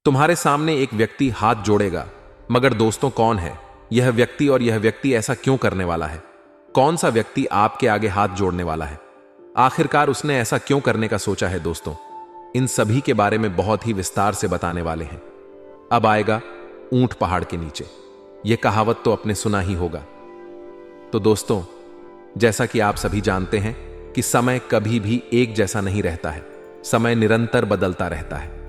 तुम्हारे सामने एक व्यक्ति हाथ जोड़ेगा, मगर दोस्तों कौन है यह व्यक्ति और यह व्यक्ति ऐसा क्यों करने वाला है? कौन सा व्यक्ति आपके आगे हाथ जोड़ने वाला है? आखिरकार उसने ऐसा क्यों करने का सोचा है? दोस्तों, इन सभी के बारे में बहुत ही विस्तार से बताने वाले हैं। अब आएगा ऊंट पहाड़ के नीचे। यह कहावत तो आपने सुना ही होगा। तो दोस्तों, जैसा कि आप सभी जानते हैं कि समय कभी भी एक जैसा नहीं रहता है। समय निरंतर बदलता रहता है।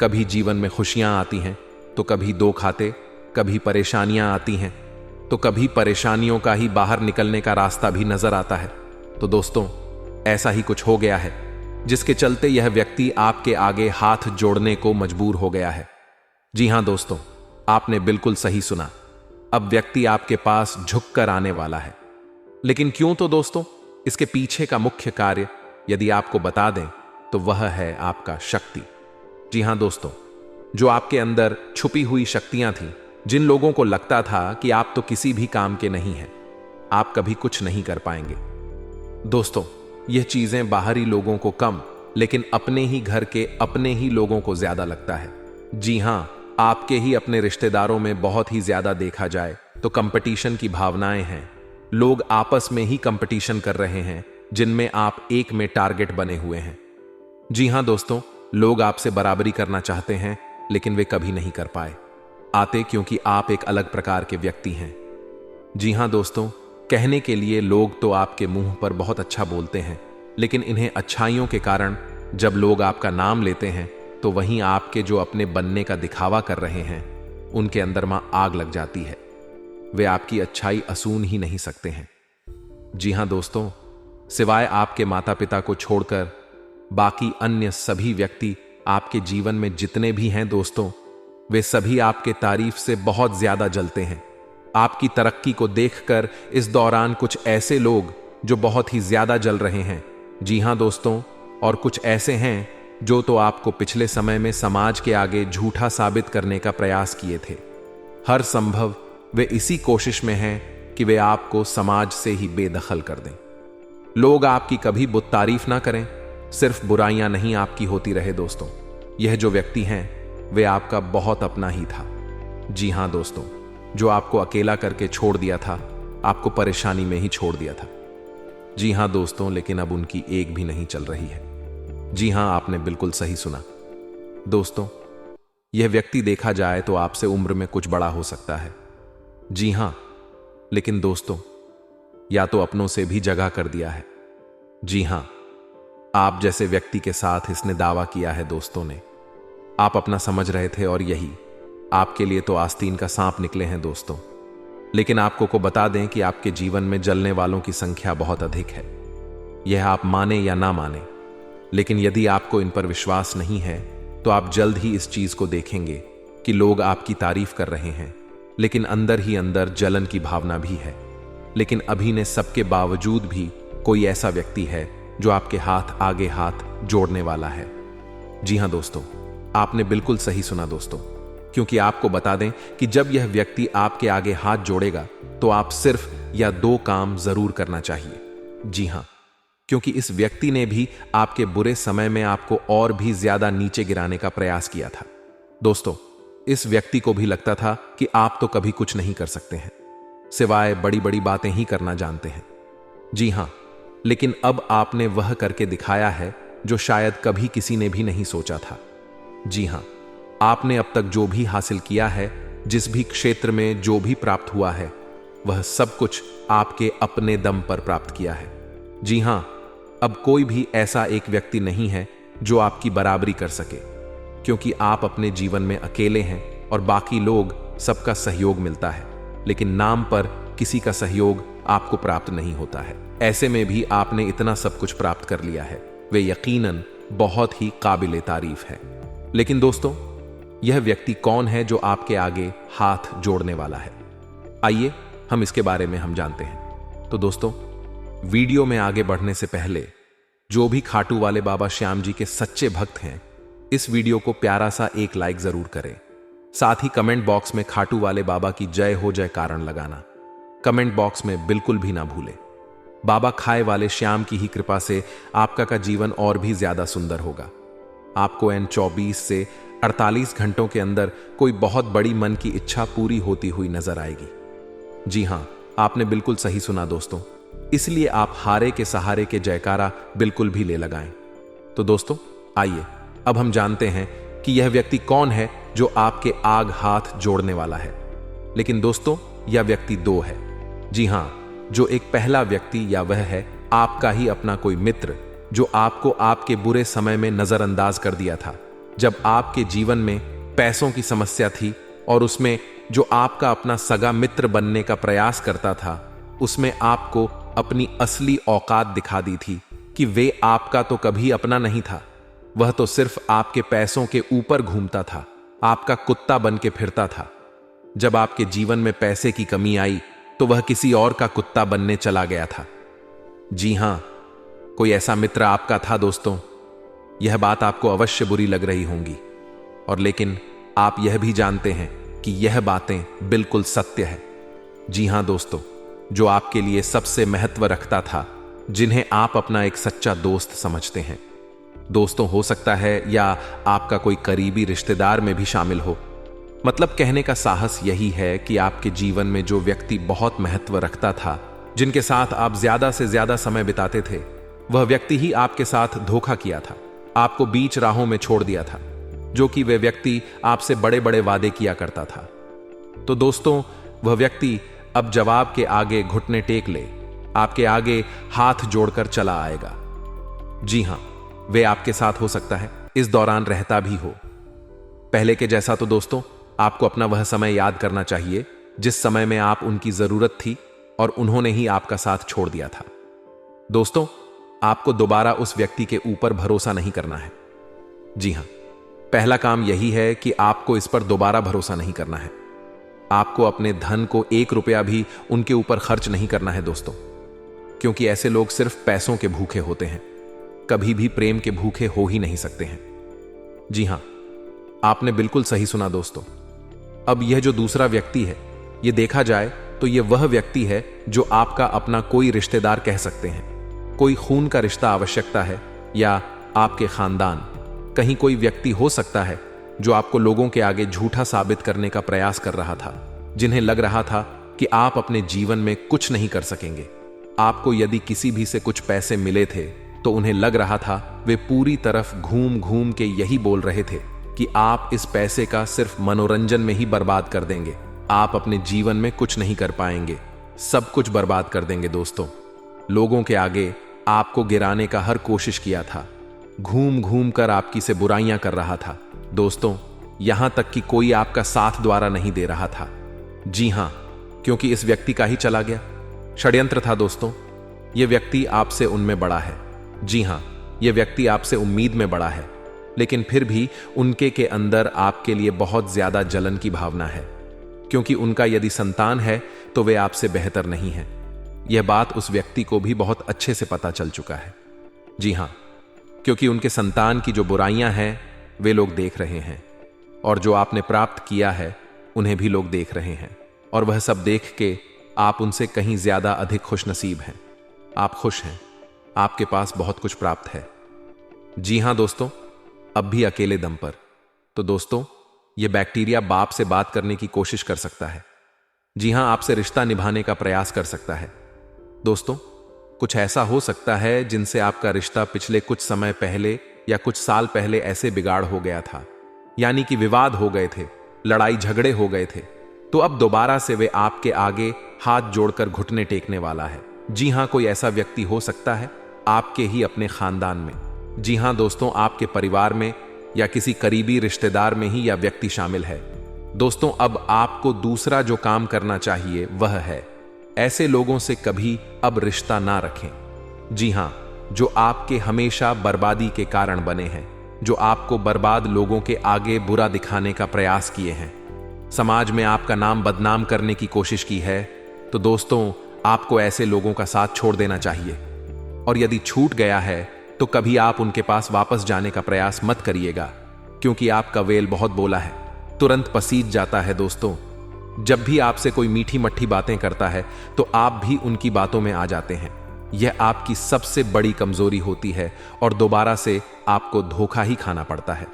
कभी जीवन में खुशियां आती हैं तो कभी दुख आते, कभी परेशानियां आती हैं तो कभी परेशानियों का ही बाहर निकलने का रास्ता भी नजर आता है। तो दोस्तों, ऐसा ही कुछ हो गया है जिसके चलते यह व्यक्ति आपके आगे हाथ जोड़ने को मजबूर हो गया है। जी हां दोस्तों, आपने बिल्कुल सही सुना। अब व्यक्ति आपके पास झुककर आने वाला है। लेकिन क्यों? तो दोस्तों, इसके पीछे का मुख्य कार्य यदि आपको बता दें तो वह है आपका शक्ति। जी हां दोस्तों, जो आपके अंदर छुपी हुई शक्तियां थीं, जिन लोगों को लगता था कि आप तो किसी भी काम के नहीं हैं, आप कभी कुछ नहीं कर पाएंगे। दोस्तों, यह चीजें बाहरी लोगों को कम, लेकिन अपने ही घर के अपने ही लोगों को ज्यादा लगता है। जी हां, आपके ही अपने रिश्तेदारों में बहुत ही ज्यादा देखा जाए तो कंपटीशन की भावनाएं हैं। लोग आपस में ही कंपटीशन कर रहे हैं, जिनमें आप एक में टारगेट बने हुए हैं। जी हां दोस्तों, लोग आपसे बराबरी करना चाहते हैं, लेकिन वे कभी नहीं कर आते क्योंकि आप एक अलग प्रकार के व्यक्ति हैं। जी हां दोस्तों, कहने के लिए लोग तो आपके मुंह पर बहुत अच्छा बोलते हैं, लेकिन इन्हें अच्छाइयों के कारण जब लोग आपका नाम लेते हैं तो वहीं आपके जो अपने बनने का दिखावा कर रहे हैं, उनके अंदर मां आग लग जाती है। वे आपकी अच्छाई असून ही नहीं सकते हैं। जी हां दोस्तों, सिवाय आपके माता पिता को छोड़कर बाकी अन्य सभी व्यक्ति आपके जीवन में जितने भी हैं दोस्तों, वे सभी आपके तारीफ से बहुत ज्यादा जलते हैं। आपकी तरक्की को देखकर इस दौरान कुछ ऐसे लोग जो बहुत ही ज्यादा जल रहे हैं। जी हां दोस्तों, और कुछ ऐसे हैं जो तो आपको पिछले समय में समाज के आगे झूठा साबित करने का प्रयास किए थे। हर संभव वे इसी कोशिश में हैं कि वे आपको समाज से ही बेदखल कर दें। लोग आपकी कभी बुत तारीफ ना करें, सिर्फ बुराइयां नहीं आपकी होती रहे। दोस्तों, यह जो व्यक्ति हैं वे आपका बहुत अपना ही था। जी हां दोस्तों, जो आपको अकेला करके छोड़ दिया था, आपको परेशानी में ही छोड़ दिया था। जी हां दोस्तों, लेकिन अब उनकी एक भी नहीं चल रही है। जी हां, आपने बिल्कुल सही सुना। दोस्तों, यह व्यक्ति देखा जाए तो आपसे उम्र में कुछ बड़ा हो सकता है। जी हां, लेकिन दोस्तों, या तो अपनों से भी जगह कर दिया है। जी हां, आप जैसे व्यक्ति के साथ इसने दावा किया है दोस्तों ने। आप अपना समझ रहे थे और यही आपके लिए तो आस्तीन का सांप निकले हैं दोस्तों। लेकिन आपको को बता दें कि आपके जीवन में जलने वालों की संख्या बहुत अधिक है। यह आप माने या ना माने, लेकिन यदि आपको इन पर विश्वास नहीं है तो आप जल्द ही इस चीज को देखेंगे कि लोग आपकी तारीफ कर रहे हैं, लेकिन अंदर ही अंदर जलन की भावना भी है। लेकिन अभी ने सबके बावजूद भी कोई ऐसा व्यक्ति है जो आपके हाथ आगे हाथ जोड़ने वाला है। जी हां दोस्तों, आपने बिल्कुल सही सुना दोस्तों, क्योंकि आपको बता दें कि जब यह व्यक्ति आपके आगे हाथ जोड़ेगा तो आप सिर्फ या दो काम जरूर करना चाहिए। जी हां, क्योंकि इस व्यक्ति ने भी आपके बुरे समय में आपको और भी ज्यादा नीचे गिराने का प्रयास किया था। दोस्तों, इस व्यक्ति को भी लगता था कि आप तो कभी कुछ नहीं कर सकते हैं, सिवाय बड़ी बड़ी बातें ही करना जानते हैं। जी हां, लेकिन अब आपने वह करके दिखाया है जो शायद कभी किसी ने भी नहीं सोचा था। जी हां, आपने अब तक जो भी हासिल किया है, जिस भी क्षेत्र में जो भी प्राप्त हुआ है, वह सब कुछ आपके अपने दम पर प्राप्त किया है। जी हां, अब कोई भी ऐसा एक व्यक्ति नहीं है जो आपकी बराबरी कर सके, क्योंकि आप अपने जीवन में अकेले हैं और बाकी लोग सबका सहयोग मिलता है, लेकिन नाम पर किसी का सहयोग आपको प्राप्त नहीं होता है। ऐसे में भी आपने इतना सब कुछ प्राप्त कर लिया है, वे यकीनन बहुत ही काबिले तारीफ है। लेकिन दोस्तों, यह व्यक्ति कौन है जो आपके आगे हाथ जोड़ने वाला है? आइए हम इसके बारे में हम जानते हैं। तो दोस्तों, वीडियो में आगे बढ़ने से पहले जो भी खाटू वाले बाबा श्याम जी के सच्चे भक्त हैं, इस वीडियो को प्यारा सा एक लाइक जरूर करें। साथ ही कमेंट बॉक्स में खाटू वाले बाबा की जय हो जय कारण लगाना कमेंट बॉक्स में बिल्कुल भी ना भूलें। बाबा खाए वाले श्याम की ही कृपा से आपका का जीवन और भी ज्यादा सुंदर होगा। आपको N24 से 48 घंटों के अंदर कोई बहुत बड़ी मन की इच्छा पूरी होती हुई नजर आएगी। जी हां, आपने बिल्कुल सही सुना दोस्तों। इसलिए आप हारे के सहारे के जयकारा बिल्कुल भी ले लगाएं। तो दोस्तों आइए अब हम जानते हैं कि यह व्यक्ति कौन है जो आपके आग हाथ जोड़ने वाला है। लेकिन दोस्तों यह व्यक्ति दो है। जी हां, जो एक पहला व्यक्ति या वह है आपका ही अपना कोई मित्र जो आपको आपके बुरे समय में नजरअंदाज कर दिया था, जब आपके जीवन में पैसों की समस्या थी और उसमें जो आपका अपना सगा मित्र बनने का प्रयास करता था, उसमें आपको अपनी असली औकात दिखा दी थी कि वे आपका तो कभी अपना नहीं था, वह तो सिर्फ आपके पैसों के ऊपर घूमता था, आपका कुत्ता बन के फिरता था। जब आपके जीवन में पैसे की कमी आई तो वह किसी और का कुत्ता बनने चला गया था। जी हां, कोई ऐसा मित्र आपका था दोस्तों। यह बात आपको अवश्य बुरी लग रही होंगी, और लेकिन आप यह भी जानते हैं कि यह बातें बिल्कुल सत्य है। जी हां दोस्तों, जो आपके लिए सबसे महत्व रखता था, जिन्हें आप अपना एक सच्चा दोस्त समझते हैं। दोस्तों हो सकता है या आपका कोई करीबी रिश्तेदार में भी शामिल हो। मतलब कहने का साहस यही है कि आपके जीवन में जो व्यक्ति बहुत महत्व रखता था, जिनके साथ आप ज्यादा से ज्यादा समय बिताते थे, वह व्यक्ति ही आपके साथ धोखा किया था, आपको बीच राहों में छोड़ दिया था, जो कि वह व्यक्ति आपसे बड़े बड़े वादे किया करता था। तो दोस्तों वह व्यक्ति अब जवाब के आगे घुटने टेक ले, आपके आगे हाथ जोड़कर चला आएगा। जी हां, वे आपके साथ हो सकता है इस दौरान रहता भी हो। पहले के जैसा तो दोस्तों आपको अपना वह समय याद करना चाहिए जिस समय में आप उनकी जरूरत थी और उन्होंने ही आपका साथ छोड़ दिया था। दोस्तों आपको दोबारा उस व्यक्ति के ऊपर भरोसा नहीं करना है। जी हां, पहला काम यही है कि आपको इस पर दोबारा भरोसा नहीं करना है। आपको अपने धन को 1 रुपया भी उनके ऊपर खर्च नहीं करना है दोस्तों, क्योंकि ऐसे लोग सिर्फ पैसों के भूखे होते हैं, कभी भी प्रेम के भूखे हो ही नहीं सकते हैं। जी हां, आपने बिल्कुल सही सुना दोस्तों। अब यह जो दूसरा व्यक्ति है, यह देखा जाए तो यह वह व्यक्ति है जो आपका अपना कोई रिश्तेदार कह सकते हैं। कोई खून का रिश्ता आवश्यकता है या आपके खानदान, कहीं कोई व्यक्ति हो सकता है जो आपको लोगों के आगे झूठा साबित करने का प्रयास कर रहा था, जिन्हें लग रहा था कि आप अपने जीवन में कुछ नहीं कर सकेंगे। आपको यदि किसी भी से कुछ पैसे मिले थे तो उन्हें लग रहा था वे पूरी तरफ घूम घूम के यही बोल रहे थे कि आप इस पैसे का सिर्फ मनोरंजन में ही बर्बाद कर देंगे, आप अपने जीवन में कुछ नहीं कर पाएंगे, सब कुछ बर्बाद कर देंगे। दोस्तों लोगों के आगे आपको गिराने का हर कोशिश किया था, घूम घूम कर आपकी से बुराइयां कर रहा था। दोस्तों यहां तक कि कोई आपका साथ द्वारा नहीं दे रहा था। जी हां, क्योंकि इस व्यक्ति का ही चला गया षड्यंत्र था दोस्तों। यह व्यक्ति आपसे उनमें बड़ा है। जी हां, यह व्यक्ति आपसे उम्मीद में बड़ा है, लेकिन फिर भी उनके के अंदर आपके लिए बहुत ज्यादा जलन की भावना है, क्योंकि उनका यदि संतान है तो वे आपसे बेहतर नहीं है। यह बात उस व्यक्ति को भी बहुत अच्छे से पता चल चुका है। जी हां, क्योंकि उनके संतान की जो बुराइयां हैं वे लोग देख रहे हैं, और जो आपने प्राप्त किया है उन्हें भी लोग देख रहे हैं, और वह सब देख के आप उनसे कहीं ज्यादा अधिक खुशनसीब हैं। आप खुश हैं, आपके पास बहुत कुछ प्राप्त है। जी हां दोस्तों, अब भी अकेले दम पर। तो दोस्तों यह बैक्टीरिया बाप से बात करने की कोशिश कर सकता है। जी हां, आपसे रिश्ता निभाने का प्रयास कर सकता है। दोस्तों कुछ ऐसा हो सकता है जिनसे आपका रिश्ता पिछले कुछ समय पहले या कुछ साल पहले ऐसे बिगाड़ हो गया था, यानी कि विवाद हो गए थे, लड़ाई झगड़े हो गए थे, तो अब दोबारा से वे आपके आगे हाथ जोड़कर घुटने टेकने वाला है। जी हां, कोई ऐसा व्यक्ति हो सकता है आपके ही अपने खानदान में। जी हां दोस्तों, आपके परिवार में या किसी करीबी रिश्तेदार में ही यह व्यक्ति शामिल है। दोस्तों अब आपको दूसरा जो काम करना चाहिए वह है ऐसे लोगों से कभी अब रिश्ता ना रखें। जी हां, जो आपके हमेशा बर्बादी के कारण बने हैं, जो आपको बर्बाद लोगों के आगे बुरा दिखाने का प्रयास किए हैं, समाज में आपका नाम बदनाम करने की कोशिश की है, तो दोस्तों आपको ऐसे लोगों का साथ छोड़ देना चाहिए। और यदि छूट गया है तो कभी आप उनके पास वापस जाने का प्रयास मत करिएगा, क्योंकि आपका वेल बहुत बोला है, तुरंत पसीज जाता है। दोस्तों जब भी आपसे कोई मीठी मट्ठी बातें करता है तो आप भी उनकी बातों में आ जाते हैं। यह आपकी सबसे बड़ी कमजोरी होती है और दोबारा से आपको धोखा ही खाना पड़ता है।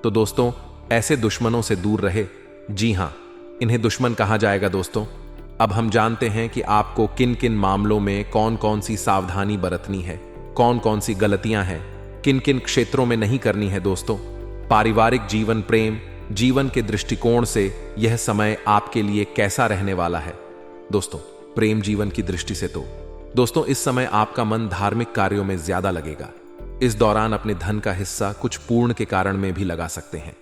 तो दोस्तों ऐसे दुश्मनों से दूर रहे। जी हां, इन्हें दुश्मन कहा जाएगा। दोस्तों, अब हम जानते हैं कि आपको किन किन मामलों में कौन कौन सी सावधानी बरतनी है, कौन कौन सी गलतियां हैं, किन किन क्षेत्रों में नहीं करनी है। दोस्तों, पारिवारिक जीवन, प्रेम जीवन के दृष्टिकोण से यह समय आपके लिए कैसा रहने वाला है? दोस्तों, प्रेम जीवन की दृष्टि से तो दोस्तों इस समय आपका मन धार्मिक कार्यों में ज्यादा लगेगा। इस दौरान अपने धन का हिस्सा कुछ पूर्ण के कारण में भी लगा सकते हैं।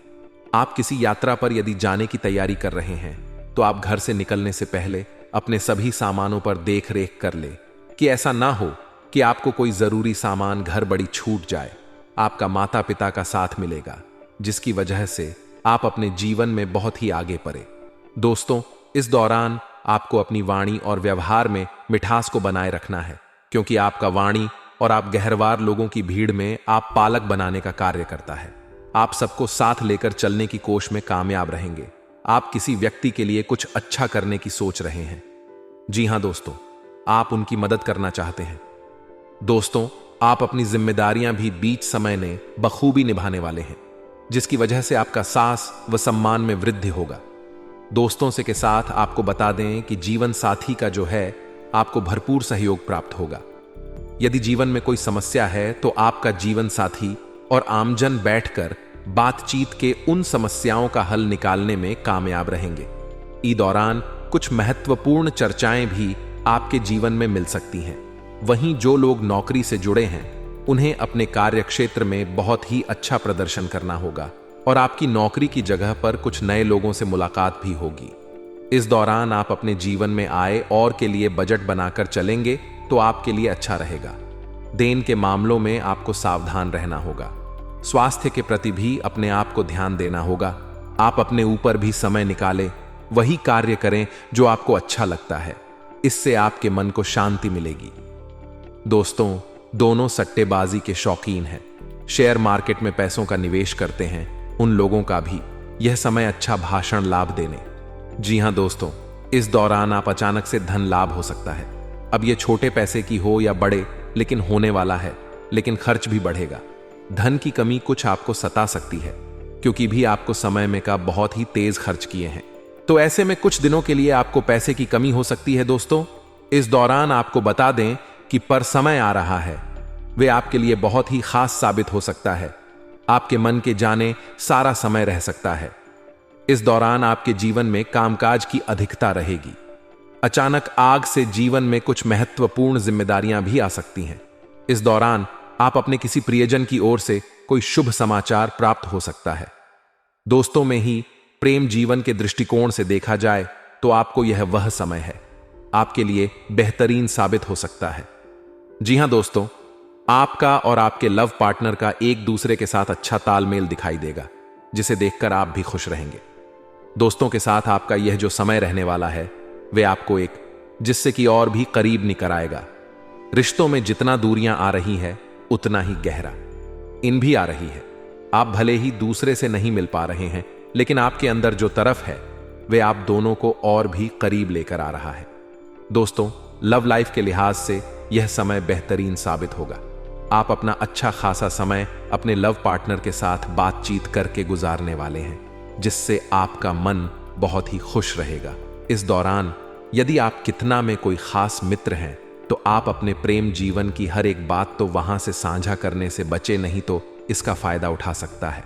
आप किसी यात्रा पर यदि जाने की तैयारी कर रहे हैं तो आप घर से निकलने से पहले अपने सभी सामानों पर देख रेख कर ले कि ऐसा ना हो कि आपको कोई जरूरी सामान घर बड़ी छूट जाए। आपका माता पिता का साथ मिलेगा, जिसकी वजह से आप अपने जीवन में बहुत ही आगे बढ़े। दोस्तों, इस दौरान आपको अपनी वाणी और व्यवहार में मिठास को बनाए रखना है, क्योंकि आपका वाणी और आप गहरवार लोगों की भीड़ में आप पालक बनाने का कार्य करता है। आप सबको साथ लेकर चलने की कोशिश में कामयाब रहेंगे। आप किसी व्यक्ति के लिए कुछ अच्छा करने की सोच रहे हैं। जी हां दोस्तों, आप उनकी मदद करना चाहते हैं। दोस्तों, आप अपनी जिम्मेदारियां भी बीच समय में बखूबी निभाने वाले हैं, जिसकी वजह से आपका साहस व सम्मान में वृद्धि होगा। दोस्तों से के साथ आपको बता दें कि जीवन साथी का जो है आपको भरपूर सहयोग प्राप्त होगा। यदि जीवन में कोई समस्या है तो आपका जीवन साथी और आमजन बैठकर बातचीत के उन समस्याओं का हल निकालने में कामयाब रहेंगे। इस दौरान कुछ महत्वपूर्ण चर्चाएं भी आपके जीवन में मिल सकती हैं। वहीं जो लोग नौकरी से जुड़े हैं उन्हें अपने कार्य क्षेत्र में बहुत ही अच्छा प्रदर्शन करना होगा और आपकी नौकरी की जगह पर कुछ नए लोगों से मुलाकात भी होगी। इस दौरान आप अपने जीवन में आय और के लिए बजट बनाकर चलेंगे तो आपके लिए अच्छा रहेगा। देन के मामलों में आपको सावधान रहना होगा। स्वास्थ्य के प्रति भी अपने आप को ध्यान देना होगा। आप अपने ऊपर भी समय निकालें, वही कार्य करें जो आपको अच्छा लगता है। इससे आपके मन को शांति मिलेगी। दोस्तों, दोनों सट्टेबाजी के शौकीन हैं, शेयर मार्केट में पैसों का निवेश करते हैं, उन लोगों का भी यह समय अच्छा भाषण लाभ देने। जी हां दोस्तों, इस दौरान आप अचानक से धन लाभ हो सकता है। अब यह छोटे पैसे की हो या बड़े, लेकिन होने वाला है। लेकिन खर्च भी बढ़ेगा। धन की कमी कुछ आपको सता सकती है, क्योंकि भी आपको समय में का बहुत ही तेज खर्च किए हैं। तो ऐसे में कुछ दिनों के लिए आपको पैसे की कमी हो सकती है। दोस्तों, इस दौरान आपको बता दें कि पर समय आ रहा है, वे आपके लिए बहुत ही खास साबित हो सकता है। आपके मन के जाने सारा समय रह सकता है। इस दौरान आपके जीवन में कामकाज की अधिकता रहेगी। अचानक आग से जीवन में कुछ महत्वपूर्ण जिम्मेदारियां भी आ सकती हैं। इस दौरान आप अपने किसी प्रियजन की ओर से कोई शुभ समाचार प्राप्त हो सकता है। दोस्तों में ही प्रेम जीवन के दृष्टिकोण से देखा जाए तो आपको यह वह समय है आपके लिए बेहतरीन साबित हो सकता है। जी हां दोस्तों, आपका और आपके लव पार्टनर का एक दूसरे के साथ अच्छा तालमेल दिखाई देगा, जिसे देखकर आप भी खुश रहेंगे। दोस्तों के साथ आपका यह जो समय रहने वाला है वे आपको एक जिससे कि और भी करीब निकर आएगा। रिश्तों में जितना दूरियां आ रही है उतना ही गहरा इन भी आ रही है। आप भले ही दूसरे से नहीं मिल पा रहे हैं, लेकिन आपके अंदर जो तरफ है वे आप दोनों को और भी करीब लेकर आ रहा है। दोस्तों, लव लाइफ के लिहाज से यह समय बेहतरीन साबित होगा। आप अपना अच्छा खासा समय अपने लव पार्टनर के साथ बातचीत करके गुजारने वाले हैं, जिससे आपका मन बहुत ही खुश रहेगा। इस दौरान यदि आप कितना में कोई खास मित्र हैं तो आप अपने प्रेम जीवन की हर एक बात तो वहां से साझा करने से बचे नहीं तो इसका फायदा उठा सकता है।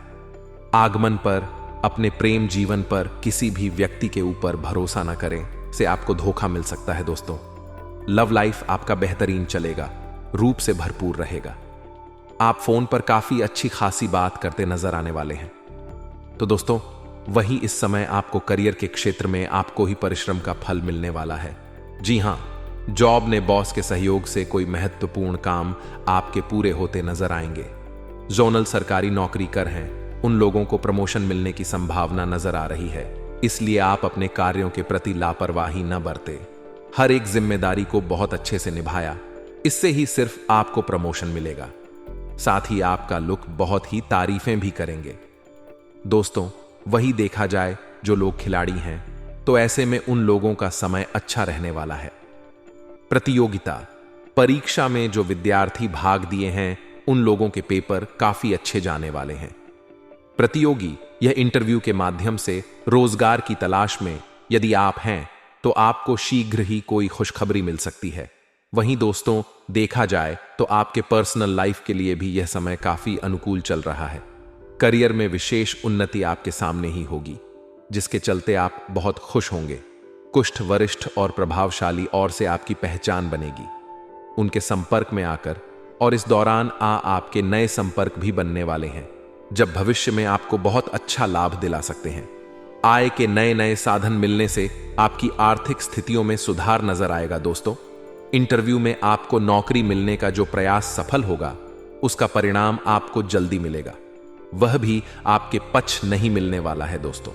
आगमन पर अपने प्रेम जीवन पर किसी भी व्यक्ति के ऊपर भरोसा न करें, से आपको धोखा मिल सकता है। दोस्तों, लव लाइफ आपका बेहतरीन चलेगा, रूप से भरपूर रहेगा। आप फोन पर काफी अच्छी खासी बात करते नजर आने वाले हैं। तो दोस्तों, वही इस समय आपको करियर के क्षेत्र में आपको ही परिश्रम का फल मिलने वाला है। जी हां, जॉब ने बॉस के सहयोग से कोई महत्वपूर्ण काम आपके पूरे होते नजर आएंगे। जोनल सरकारी नौकरी कर हैं, उन लोगों को प्रमोशन मिलने की संभावना नजर आ रही है। इसलिए आप अपने कार्यों के प्रति लापरवाही न बरते। हर एक जिम्मेदारी को बहुत अच्छे से निभाया, इससे ही सिर्फ आपको प्रमोशन मिलेगा। साथ ही आपका लुक बहुत ही तारीफें भी करेंगे। दोस्तों, वही देखा जाए जो लोग खिलाड़ी हैं, तो ऐसे में उन लोगों का समय अच्छा रहने वाला है। प्रतियोगिता परीक्षा में जो विद्यार्थी भाग दिए हैं उन लोगों के पेपर काफी अच्छे जाने वाले हैं। प्रतियोगी यह इंटरव्यू के माध्यम से रोजगार की तलाश में यदि आप हैं तो आपको शीघ्र ही कोई खुशखबरी मिल सकती है। वहीं दोस्तों, देखा जाए तो आपके पर्सनल लाइफ के लिए भी यह समय काफी अनुकूल चल रहा है। करियर में विशेष उन्नति आपके सामने ही होगी, जिसके चलते आप बहुत खुश होंगे। कुछ वरिष्ठ और प्रभावशाली और से आपकी पहचान बनेगी, उनके संपर्क में आकर, और इस दौरान आपके नए संपर्क भी बनने वाले हैं, जब भविष्य में आपको बहुत अच्छा लाभ दिला सकते हैं। आय के नए नए साधन मिलने से आपकी आर्थिक स्थितियों में सुधार नजर आएगा। दोस्तों, इंटरव्यू में आपको नौकरी मिलने का जो प्रयास सफल होगा, उसका परिणाम आपको जल्दी मिलेगा। वह भी आपके पक्ष नहीं मिलने वाला है। दोस्तों,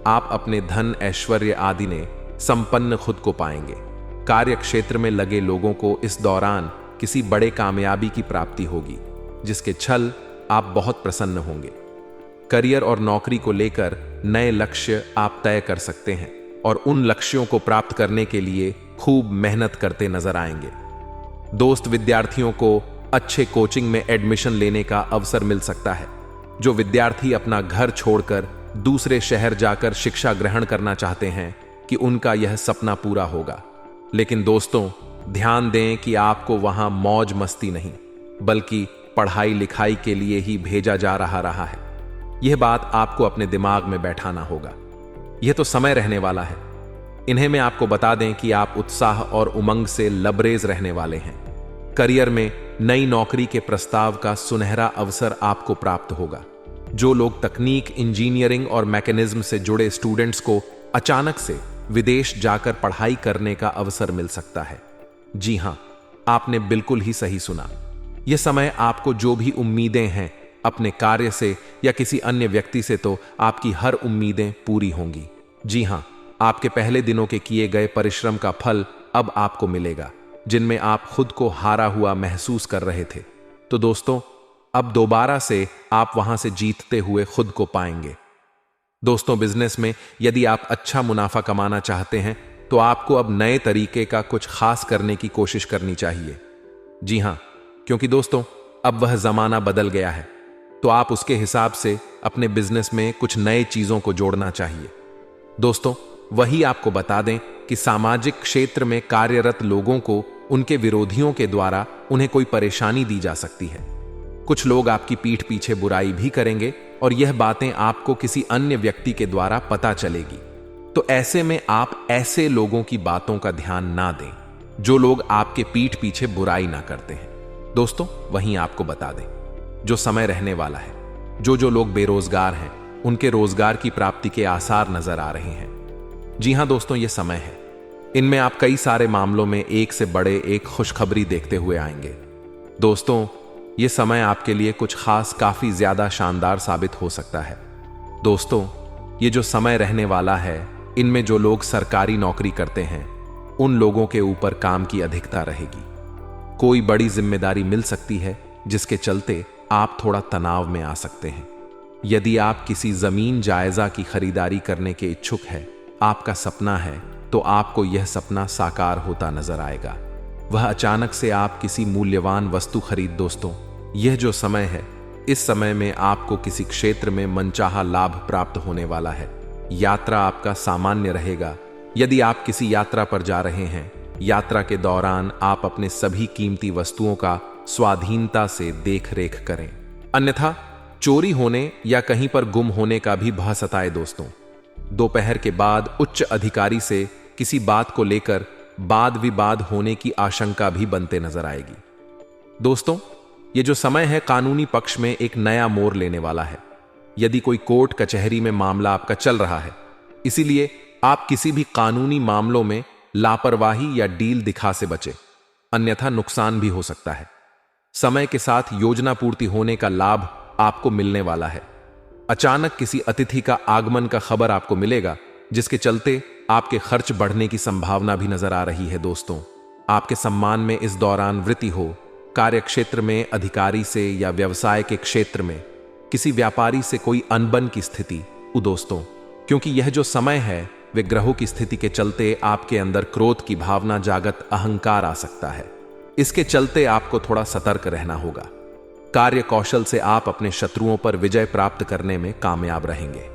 आप अपने धन, ऐश्वर्य आदि ने संपन्न खुद को पाएंगे। कार्य क्षेत्र में लगे लोगों को इस दौरान किसी बड़े कामयाबी की प्राप्ति होगी, जिसके छल आप बहुत प्रसन्न होंगे। करियर और नौकरी को लेकर नए लक्ष्य आप तय कर सकते हैं और उन लक्ष्यों को प्राप्त करने के लिए खूब मेहनत करते नजर आएंगे। दोस्त, विद्यार्थियों को अच्छे कोचिंग में एडमिशन लेने का अवसर मिल सकता है। जो विद्यार्थी अपना घर छोड़कर दूसरे शहर जाकर शिक्षा ग्रहण करना चाहते हैं कि उनका यह सपना पूरा होगा। लेकिन दोस्तों, ध्यान दें कि आपको वहां मौज मस्ती नहीं, बल्कि पढ़ाई लिखाई के लिए ही भेजा जा रहा है। यह बात आपको अपने दिमाग में बैठाना होगा। यह तो समय रहने वाला है। इन्हें मैं आपको बता दें कि आप उत्साह और उमंग से लबरेज रहने वाले हैं। करियर में नई नौकरी के प्रस्ताव का सुनहरा अवसर आपको प्राप्त होगा। जो लोग तकनीक, इंजीनियरिंग और मैकेनिज्म से जुड़े स्टूडेंट्स को अचानक से विदेश जाकर पढ़ाई करने का अवसर मिल सकता है। जी हां, आपने बिल्कुल ही सही सुना। यह समय आपको जो भी उम्मीदें हैं अपने कार्य से या किसी अन्य व्यक्ति से, तो आपकी हर उम्मीदें पूरी होंगी। जी हां, आपके पहले दिनों के किए गए परिश्रम का फल अब आपको मिलेगा, जिनमें आप खुद को हारा हुआ महसूस कर रहे थे। तो दोस्तों, अब दोबारा से आप वहां से जीतते हुए खुद को पाएंगे। दोस्तों, बिजनेस में यदि आप अच्छा मुनाफा कमाना चाहते हैं तो आपको अब नए तरीके का कुछ खास करने की कोशिश करनी चाहिए। जी हां, क्योंकि दोस्तों, अब वह जमाना बदल गया है, तो आप उसके हिसाब से अपने बिजनेस में कुछ नए चीजों को जोड़ना चाहिए। दोस्तों, वही आपको बता दें कि सामाजिक क्षेत्र में कार्यरत लोगों को उनके विरोधियों के द्वारा उन्हें कोई परेशानी दी जा सकती है। कुछ लोग आपकी पीठ पीछे बुराई भी करेंगे और यह बातें आपको किसी अन्य व्यक्ति के द्वारा पता चलेगी। तो ऐसे में आप ऐसे लोगों की बातों का ध्यान ना दें जो लोग आपके पीठ पीछे बुराई ना करते हैं। दोस्तों, वहीं आपको बता दें, जो समय रहने वाला है, जो लोग बेरोजगार हैं, उनके रोजगार की प्राप्ति के आसार नजर आ रहे हैं। जी हां दोस्तों, यह समय है। इनमें आप कई सारे मामलों में एक से बड़े एक खुशखबरी देखते हुए आएंगे। दोस्तों, यह समय आपके लिए कुछ खास काफी ज्यादा शानदार साबित हो सकता है। दोस्तों, ये जो समय रहने वाला है, इनमें जो लोग सरकारी नौकरी करते हैं, उन लोगों के ऊपर काम की अधिकता रहेगी। कोई बड़ी जिम्मेदारी मिल सकती है, जिसके चलते आप थोड़ा तनाव में आ सकते हैं। यदि आप किसी जमीन जायजा की खरीदारी करने के इच्छुक है, आपका सपना है, तो आपको यह सपना साकार होता नजर आएगा। वह अचानक से आप किसी मूल्यवान वस्तु खरीद। दोस्तों, यह जो समय है, इस समय में आपको किसी क्षेत्र में मनचाहा लाभ प्राप्त होने वाला है। यात्रा आपका सामान्य रहेगा। यदि आप किसी यात्रा पर जा रहे हैं, यात्रा के दौरान आप अपने सभी कीमती वस्तुओं का स्वाधीनता से देख रेख करें, अन्यथा चोरी होने या कहीं पर गुम होने का भी भय सताए। दोस्तों, दोपहर के बाद उच्च अधिकारी से किसी बात को लेकर वाद विवाद होने की आशंका भी बनते नजर आएगी। दोस्तों, ये जो समय है, कानूनी पक्ष में एक नया मोड़ लेने वाला है। यदि कोई कोर्ट कचहरी में मामला आपका चल रहा है, इसीलिए आप किसी भी कानूनी मामलों में लापरवाही या डील दिखा से बचें, अन्यथा नुकसान भी हो सकता है। समय के साथ योजना पूर्ति होने का लाभ आपको मिलने वाला है। अचानक किसी अतिथि का आगमन का खबर आपको मिलेगा, जिसके चलते आपके खर्च बढ़ने की संभावना भी नजर आ रही है। दोस्तों, आपके सम्मान में इस दौरान वृद्धि हो। कार्य क्षेत्र में अधिकारी से या व्यवसाय के क्षेत्र में किसी व्यापारी से कोई अनबन की स्थिति। दोस्तों, क्योंकि यह जो समय है, वे ग्रहों की स्थिति के चलते आपके अंदर क्रोध की भावना, जागत अहंकार आ सकता है। इसके चलते आपको थोड़ा सतर्क रहना होगा। कार्य कौशल से आप अपने शत्रुओं पर विजय प्राप्त करने में कामयाब रहेंगे।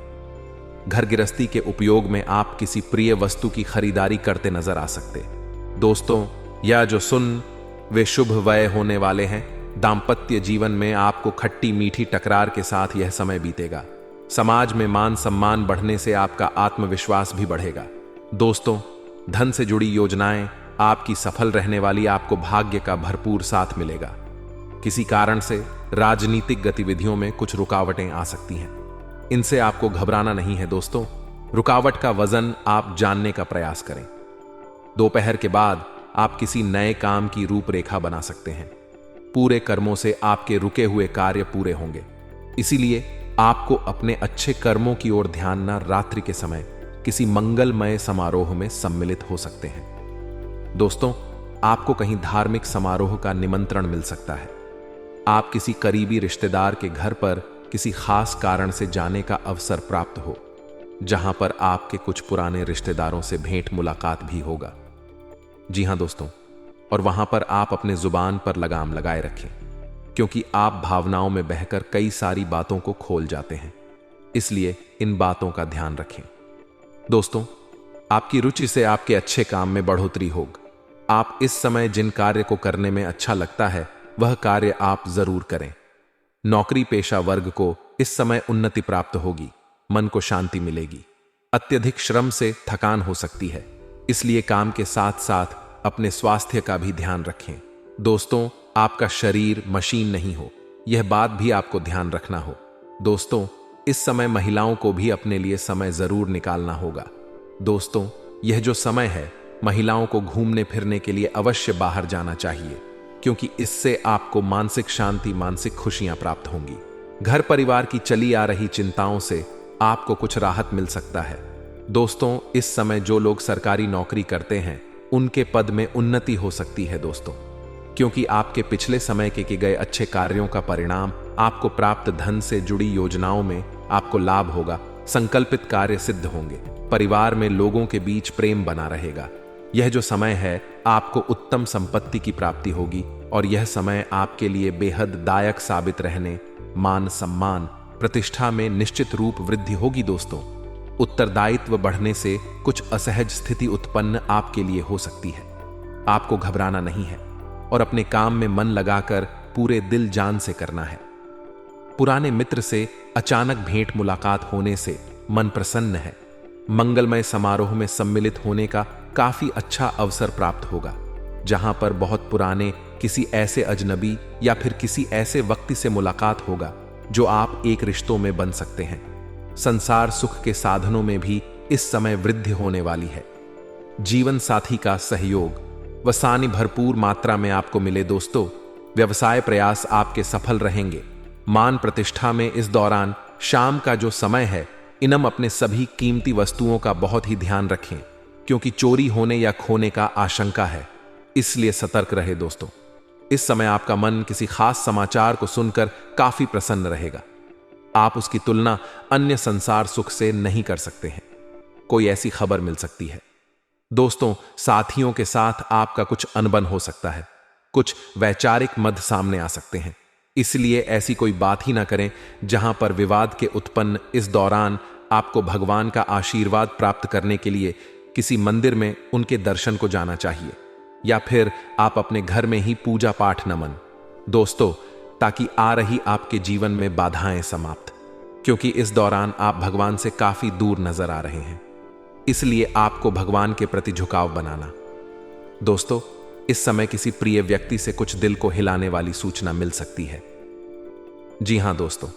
घर गृहस्थी के उपयोग में आप किसी प्रिय वस्तु की खरीदारी करते नजर आ सकते। दोस्तों, यह जो सुन वे शुभ व्यय होने वाले हैं। दाम्पत्य जीवन में आपको खट्टी मीठी टकरार के साथ यह समय बीतेगा। समाज में मान सम्मान बढ़ने से आपका आत्मविश्वास भी बढ़ेगा। दोस्तों, धन से जुड़ी योजनाएं आपकी सफल रहने वाली, आपको भाग्य का भरपूर साथ मिलेगा। किसी कारण से राजनीतिक गतिविधियों में कुछ रुकावटें आ सकती हैं, इनसे आपको घबराना नहीं है। दोस्तों, रुकावट का वजन आप जानने का प्रयास करें। दोपहर के बाद आप किसी नए काम की रूपरेखा बना सकते हैं। पूरे कर्मों से आपके रुके हुए कार्य पूरे होंगे, इसीलिए आपको अपने अच्छे कर्मों की ओर ध्यान न। रात्रि के समय किसी मंगलमय समारोह में सम्मिलित हो सकते हैं। दोस्तों, आपको कहीं धार्मिक समारोह का निमंत्रण मिल सकता है। आप किसी करीबी रिश्तेदार के घर पर किसी खास कारण से जाने का अवसर प्राप्त हो, जहां पर आपके कुछ पुराने रिश्तेदारों से भेंट मुलाकात भी होगा। जी हां दोस्तों, और वहां पर आप अपने जुबान पर लगाम लगाए रखें, क्योंकि आप भावनाओं में बहकर कई सारी बातों को खोल जाते हैं, इसलिए इन बातों का ध्यान रखें। दोस्तों, आपकी रुचि से आपके अच्छे काम में बढ़ोतरी होगी। आप इस समय जिन कार्य को करने में अच्छा लगता है वह कार्य आप जरूर करें। नौकरी पेशा वर्ग को इस समय उन्नति प्राप्त होगी, मन को शांति मिलेगी। अत्यधिक श्रम से थकान हो सकती है, इसलिए काम के साथ साथ अपने स्वास्थ्य का भी ध्यान रखें। दोस्तों, आपका शरीर मशीन नहीं हो, यह बात भी आपको ध्यान रखना हो। दोस्तों, इस समय महिलाओं को भी अपने लिए समय जरूर निकालना होगा। दोस्तों, यह जो समय है, महिलाओं को घूमने फिरने के लिए अवश्य बाहर जाना चाहिए, क्योंकि इससे आपको मानसिक शांति, मानसिक खुशियां प्राप्त होंगी। घर परिवार की चली आ रही चिंताओं से आपको कुछ राहत मिल सकता है। दोस्तों, इस समय जो लोग सरकारी नौकरी करते हैं उनके पद में उन्नति हो सकती है। दोस्तों, क्योंकि आपके पिछले समय के गए अच्छे कार्यों का परिणाम आपको प्राप्त धन से जुड़ी योजनाओं में आपको लाभ होगा। संकल्पित कार्य सिद्ध होंगे। परिवार में लोगों के बीच प्रेम बना रहेगा। यह जो समय है, आपको उत्तम संपत्ति की प्राप्ति होगी और यह समय आपके लिए बेहद दायक साबित रहने, मान सम्मान, प्रतिष्ठा में निश्चित रूप वृद्धि होगी। दोस्तों, उत्तरदायित्व बढ़ने से कुछ असहज स्थिति उत्पन्न आपके लिए हो सकती है। आपको घबराना नहीं है और अपने काम में मन लगाकर पूरे दिल जान से करना है। पुराने मित्र से अचानक भेंट मुलाकात होने से मन प्रसन्न है। मंगलमय समारोह में सम्मिलित होने का काफी अच्छा अवसर प्राप्त होगा, जहां पर बहुत पुराने किसी ऐसे अजनबी या फिर किसी ऐसे व्यक्ति से मुलाकात होगा जो आप एक रिश्तों में बन सकते हैं। संसार सुख के साधनों में भी इस समय वृद्धि होने वाली है। जीवन साथी का सहयोग व सानी भरपूर मात्रा में आपको मिले। दोस्तों, व्यवसाय प्रयास आपके सफल रहेंगे। मान प्रतिष्ठा में इस दौरान शाम का जो समय है, इनम अपने सभी कीमती वस्तुओं का बहुत ही ध्यान रखें, क्योंकि चोरी होने या खोने का आशंका है, इसलिए सतर्क रहे। दोस्तों, इस समय आपका मन किसी खास समाचार को सुनकर काफी प्रसन्न रहेगा। आप उसकी तुलना अन्य संसार सुख से नहीं कर सकते हैं। कोई ऐसी खबर मिल सकती है। दोस्तों, साथियों के साथ आपका कुछ अनबन हो सकता है, कुछ वैचारिक मत सामने आ सकते हैं, इसलिए ऐसी कोई बात ही ना करें जहां पर विवाद के उत्पन्न। इस दौरान आपको भगवान का आशीर्वाद प्राप्त करने के लिए किसी मंदिर में उनके दर्शन को जाना चाहिए, या फिर आप अपने घर में ही पूजा पाठ नमन। दोस्तों, ताकि आ रही आपके जीवन में बाधाएं समाप्त, क्योंकि इस दौरान आप भगवान से काफी दूर नजर आ रहे हैं, इसलिए आपको भगवान के प्रति झुकाव बनाना। दोस्तों, इस समय किसी प्रिय व्यक्ति से कुछ दिल को हिलाने वाली सूचना मिल सकती है। जी हां दोस्तों,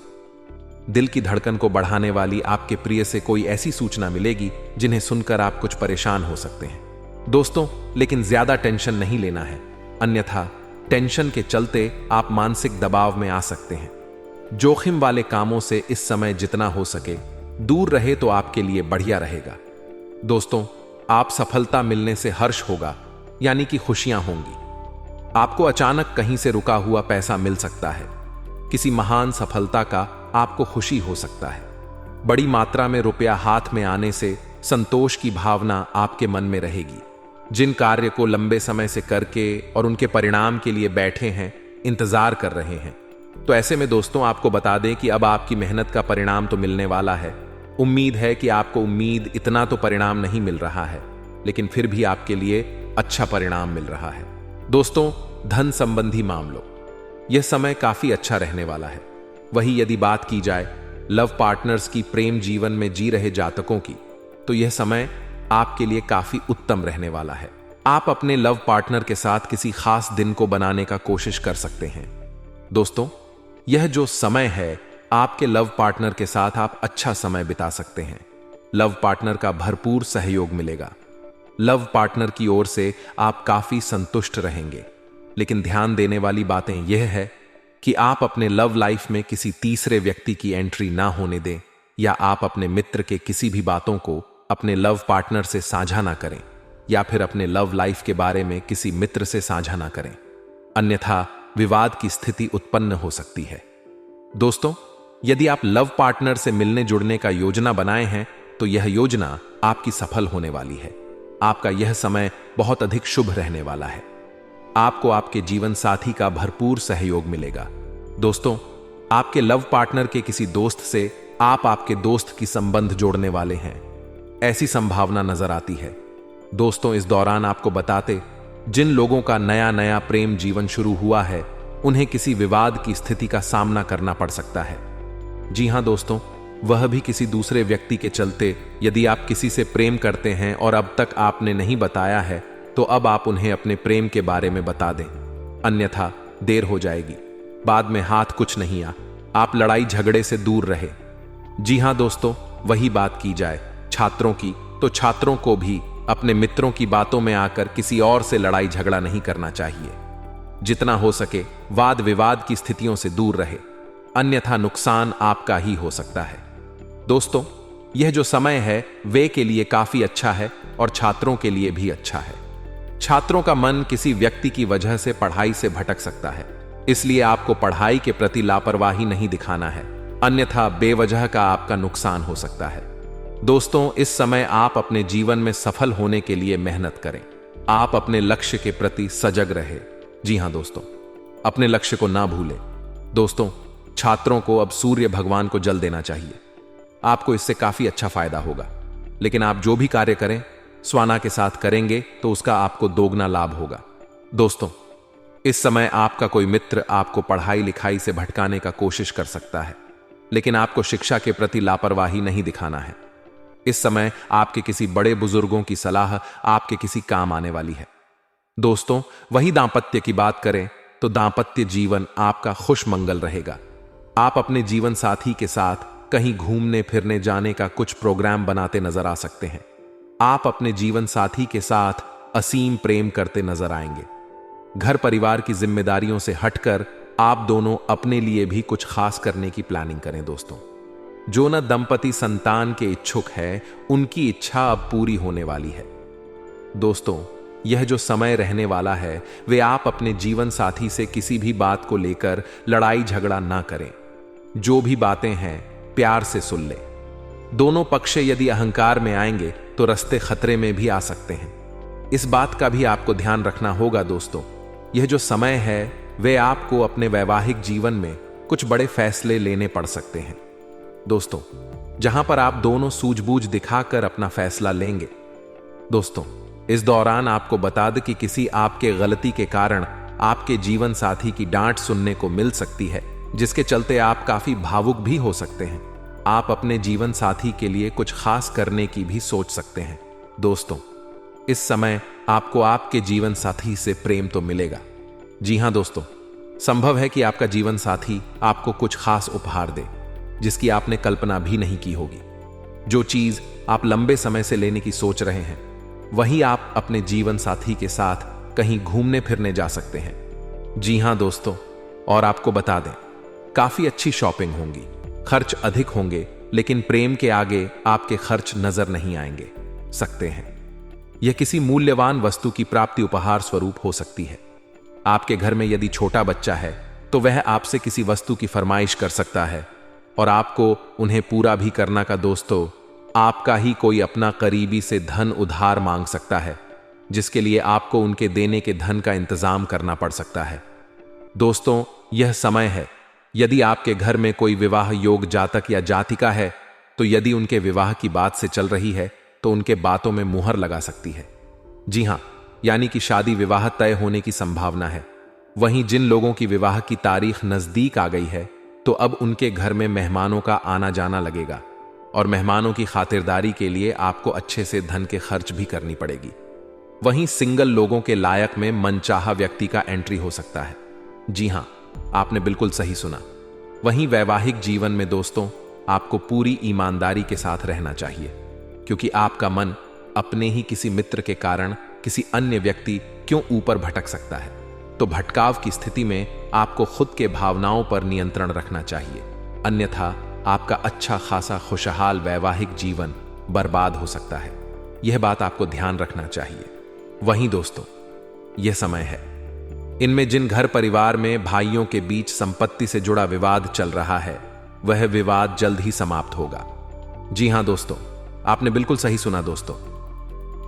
दिल की धड़कन को बढ़ाने वाली आपके प्रिय से कोई ऐसी सूचना मिलेगी जिन्हें सुनकर आप कुछ परेशान हो सकते हैं। दोस्तों, लेकिन ज्यादा टेंशन नहीं लेना है, अन्यथा टेंशन के चलते आप मानसिक दबाव में आ सकते हैं। जोखिम वाले कामों से इस समय जितना हो सके दूर रहे तो आपके लिए बढ़िया रहेगा। दोस्तों, आप सफलता मिलने से हर्ष होगा, यानी कि खुशियां होंगी। आपको अचानक कहीं से रुका हुआ पैसा मिल सकता है। किसी महान सफलता का आपको खुशी हो सकता है। बड़ी मात्रा में रुपया हाथ में आने से संतोष की भावना आपके मन में रहेगी। जिन कार्य को लंबे समय से करके और उनके परिणाम के लिए बैठे हैं, इंतजार कर रहे हैं, तो ऐसे में दोस्तों आपको बता दें कि अब आपकी मेहनत का परिणाम तो मिलने वाला है। उम्मीद है कि आपको उम्मीद इतना तो परिणाम नहीं मिल रहा है, लेकिन फिर भी आपके लिए अच्छा परिणाम मिल रहा है। दोस्तों, धन संबंधी मामलों, यह समय काफी अच्छा रहने वाला है। वही यदि बात की जाए लव पार्टनर्स की, प्रेम जीवन में जी रहे जातकों की, तो यह समय आपके लिए काफी उत्तम रहने वाला है। आप अपने लव पार्टनर के साथ किसी खास दिन को बनाने का कोशिश कर सकते हैं। दोस्तों, यह जो समय है, आपके लव पार्टनर के साथ आप अच्छा समय बिता सकते हैं। लव पार्टनर का भरपूर सहयोग मिलेगा। लव पार्टनर की ओर से आप काफी संतुष्ट रहेंगे। लेकिन ध्यान देने वाली बातें यह है कि आप अपने लव लाइफ में किसी तीसरे व्यक्ति की एंट्री ना होने दें, या आप अपने मित्र के किसी भी बातों को अपने लव पार्टनर से साझा ना करें, या फिर अपने लव लाइफ के बारे में किसी मित्र से साझा ना करें, अन्यथा विवाद की स्थिति उत्पन्न हो सकती है। दोस्तों, यदि आप लव पार्टनर से मिलने जुड़ने का योजना बनाए हैं, तो यह योजना आपकी सफल होने वाली है। आपका यह समय बहुत अधिक शुभ रहने वाला है। आपको आपके जीवन साथी का भरपूर सहयोग मिलेगा। दोस्तों, आपके लव पार्टनर के किसी दोस्त से आप आपके दोस्त की संबंध जोड़ने वाले हैं, ऐसी संभावना नजर आती है। दोस्तों, इस दौरान आपको बताते, जिन लोगों का नया नया प्रेम जीवन शुरू हुआ है, उन्हें किसी विवाद की स्थिति का सामना करना पड़ सकता है। जी हां दोस्तों, वह भी किसी दूसरे व्यक्ति के चलते। यदि आप किसी से प्रेम करते हैं और अब तक आपने नहीं बताया है, तो अब आप उन्हें अपने प्रेम के बारे में बता दें, अन्यथा देर हो जाएगी। बाद में हाथ कुछ नहीं आ, आप लड़ाई झगड़े से दूर रहे। जी हां दोस्तों, वही बात की जाए छात्रों की, तो छात्रों को भी अपने मित्रों की बातों में आकर किसी और से लड़ाई झगड़ा नहीं करना चाहिए। जितना हो सके वाद विवाद की स्थितियों से दूर रहे, अन्यथा नुकसान आपका ही हो सकता है। दोस्तों, यह जो समय है वे के लिए काफी अच्छा है और छात्रों के लिए भी अच्छा है। छात्रों का मन किसी व्यक्ति की वजह से पढ़ाई से भटक सकता है, इसलिए आपको पढ़ाई के प्रति लापरवाही नहीं दिखाना है, अन्यथा बेवजह का आपका नुकसान हो सकता है। दोस्तों, इस समय आप अपने जीवन में सफल होने के लिए मेहनत करें। आप अपने लक्ष्य के प्रति सजग रहे। जी हां दोस्तों, अपने लक्ष्य को ना भूलें। दोस्तों, छात्रों को अब सूर्य भगवान को जल देना चाहिए। आपको इससे काफी अच्छा फायदा होगा। लेकिन आप जो भी कार्य करें स्वाना के साथ करेंगे तो उसका आपको दोगुना लाभ होगा। दोस्तों, इस समय आपका कोई मित्र आपको पढ़ाई लिखाई से भटकाने का कोशिश कर सकता है, लेकिन आपको शिक्षा के प्रति लापरवाही नहीं दिखाना है। इस समय आपके किसी बड़े बुजुर्गों की सलाह आपके किसी काम आने वाली है। दोस्तों, वही दांपत्य की बात करें तो दांपत्य जीवन आपका खुश मंगल रहेगा। आप अपने जीवन साथी के साथ कहीं घूमने फिरने जाने का कुछ प्रोग्राम बनाते नजर आ सकते हैं। आप अपने जीवन साथी के साथ असीम प्रेम करते नजर आएंगे। घर परिवार की जिम्मेदारियों से हटकर आप दोनों अपने लिए भी कुछ खास करने की प्लानिंग करें। दोस्तों, जो न दंपति संतान के इच्छुक है, उनकी इच्छा अब पूरी होने वाली है। दोस्तों, यह जो समय रहने वाला है, वे आप अपने जीवन साथी से किसी भी बात को लेकर लड़ाई झगड़ा ना करें। जो भी बातें हैं प्यार से सुन ले। दोनों पक्ष यदि अहंकार में आएंगे तो रास्ते खतरे में भी आ सकते हैं। इस बात का भी आपको ध्यान रखना होगा। दोस्तों, यह जो समय है वे आपको अपने वैवाहिक जीवन में कुछ बड़े फैसले लेने पड़ सकते हैं। दोस्तों, जहां पर आप दोनों सूझबूझ दिखाकर अपना फैसला लेंगे। दोस्तों, इस दौरान आपको बता दें कि किसी आपके गलती के कारण आपके जीवन साथी की डांट सुनने को मिल सकती है, जिसके चलते आप काफी भावुक भी हो सकते हैं। आप अपने जीवन साथी के लिए कुछ खास करने की भी सोच सकते हैं। दोस्तों, इस समय आपको आपके जीवन साथी से प्रेम तो मिलेगा। जी हां दोस्तों, संभव है कि आपका जीवन साथी आपको कुछ खास उपहार दे, जिसकी आपने कल्पना भी नहीं की होगी। जो चीज आप लंबे समय से लेने की सोच रहे हैं, वही आप अपने जीवन साथी के साथ कहीं घूमने फिरने जा सकते हैं। जी हां दोस्तों, और आपको बता दें, काफी अच्छी शॉपिंग होंगी। खर्च अधिक होंगे, लेकिन प्रेम के आगे आपके खर्च नजर नहीं आएंगे सकते हैं। यह किसी मूल्यवान वस्तु की प्राप्ति उपहार स्वरूप हो सकती है। आपके घर में यदि छोटा बच्चा है तो वह आपसे किसी वस्तु की फरमाइश कर सकता है और आपको उन्हें पूरा भी करना का। दोस्तों, आपका ही कोई अपना करीबी से धन उधार मांग सकता है, जिसके लिए आपको उनके देने के धन का इंतजाम करना पड़ सकता है। दोस्तों, यह समय है यदि आपके घर में कोई विवाह योग जातक या जातिका है तो यदि उनके विवाह की बात से चल रही है तो उनके बातों में मुहर लगा सकती है। जी हां, यानी कि शादी विवाह तय होने की संभावना है। वहीं जिन लोगों की विवाह की तारीख नजदीक आ गई है तो अब उनके घर में मेहमानों का आना जाना लगेगा और मेहमानों की खातिरदारी के लिए आपको अच्छे से धन के खर्च भी करनी पड़ेगी। वहीं सिंगल लोगों के लायक में मनचाहा व्यक्ति का एंट्री हो सकता है। जी हां, आपने बिल्कुल सही सुना। वहीं वैवाहिक जीवन में दोस्तों आपको पूरी ईमानदारी के साथ रहना चाहिए, क्योंकि आपका मन अपने ही किसी मित्र के कारण किसी अन्य व्यक्ति क्यों ऊपर भटक सकता है। तो भटकाव की स्थिति में आपको खुद के भावनाओं पर नियंत्रण रखना चाहिए, अन्यथा आपका अच्छा खासा खुशहाल वैवाहिक जीवन बर्बाद हो सकता है। यह बात आपको ध्यान रखना चाहिए। वहीं दोस्तों यह समय है, इनमें जिन घर परिवार में भाइयों के बीच संपत्ति से जुड़ा विवाद चल रहा है वह विवाद जल्द ही समाप्त होगा। जी हां दोस्तों, आपने बिल्कुल सही सुना दोस्तों।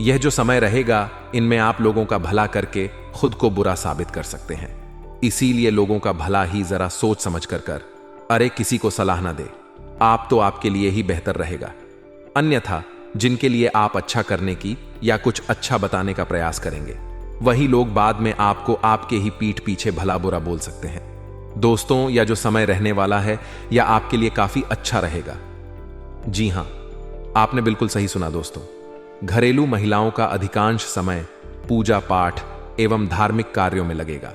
यह जो समय रहेगा इनमें आप लोगों का भला करके खुद को बुरा साबित कर सकते हैं। इसीलिए लोगों का भला ही जरा सोच समझ कर अरे किसी को सलाह ना दे, आप तो आपके लिए ही बेहतर रहेगा। अन्यथा जिनके लिए आप अच्छा करने की या कुछ अच्छा बताने का प्रयास करेंगे वही लोग बाद में आपको आपके ही पीठ पीछे भला बुरा बोल सकते हैं। दोस्तों, या जो समय रहने वाला है या आपके लिए काफी अच्छा रहेगा। जी हां, आपने बिल्कुल सही सुना दोस्तों। घरेलू महिलाओं का अधिकांश समय पूजा पाठ एवं धार्मिक कार्यों में लगेगा।